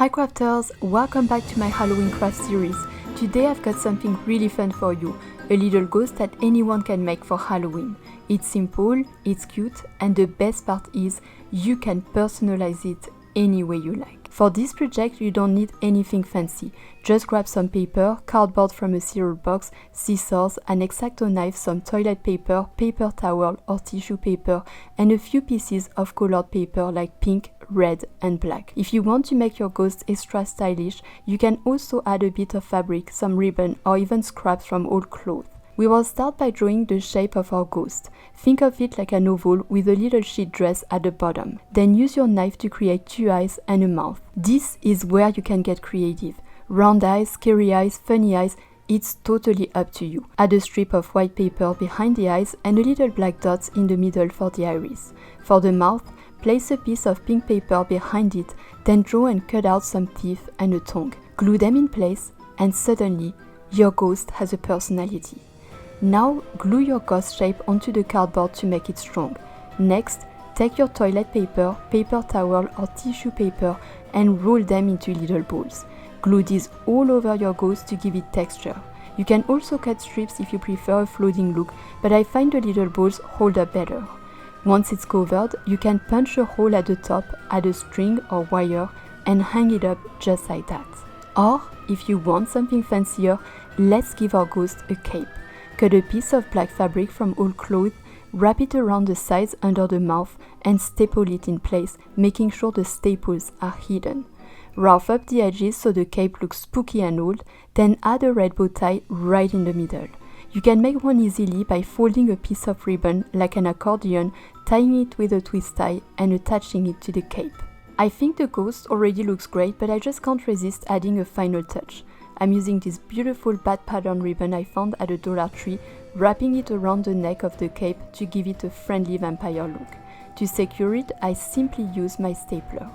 Hi crafters, welcome back to my Halloween craft series. Today I've got something really fun for you, a little ghost that anyone can make for Halloween. It's simple, it's cute, and the best part is you can personalize it any way you like. For this project you don't need anything fancy, just grab some paper, cardboard from a cereal box, scissors, an X-Acto knife, some toilet paper, paper towel or tissue paper, and a few pieces of colored paper like pink, red and black. If you want to make your ghost extra stylish, you can also add a bit of fabric, some ribbon or even scraps from old clothes. We will start by drawing the shape of our ghost. Think of it like an oval with a little sheet dress at the bottom. Then use your knife to create two eyes and a mouth. This is where you can get creative. Round eyes, scary eyes, funny eyes, it's totally up to you. Add a strip of white paper behind the eyes and a little black dots in the middle for the iris. For the mouth, place a piece of pink paper behind it, then draw and cut out some teeth and a tongue. Glue them in place and suddenly your ghost has a personality. Now glue your ghost shape onto the cardboard to make it strong. Next, take your toilet paper, paper towel or tissue paper and roll them into little balls. Glue these all over your ghost to give it texture. You can also cut strips if you prefer a floating look, but I find the little balls hold up better. Once it's covered, you can punch a hole at the top, add a string or wire and hang it up just like that. Or, if you want something fancier, let's give our ghost a cape. Cut a piece of black fabric from old clothes, wrap it around the sides under the mouth and staple it in place, making sure the staples are hidden. Rough up the edges so the cape looks spooky and old, then add a red bow tie right in the middle. You can make one easily by folding a piece of ribbon like an accordion, tying it with a twist tie and attaching it to the cape. I think the ghost already looks great, but I just can't resist adding a final touch. I'm using this beautiful bat pattern ribbon I found at a Dollar Tree, wrapping it around the neck of the cape to give it a friendly vampire look. To secure it, I simply use my stapler.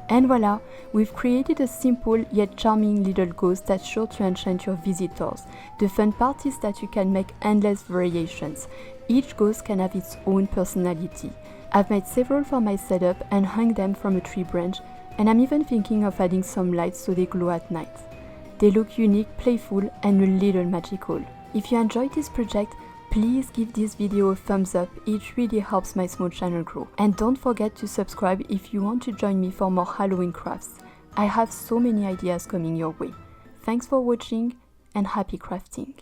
And voila, we've created a simple yet charming little ghost that's sure to enchant your visitors. The fun part is that you can make endless variations. Each ghost can have its own personality. I've made several for my setup and hung them from a tree branch, and I'm even thinking of adding some lights so they glow at night. They look unique, playful and a little magical. If you enjoyed this project, please give this video a thumbs up, it really helps my small channel grow. And don't forget to subscribe if you want to join me for more Halloween crafts. I have so many ideas coming your way. Thanks for watching and happy crafting!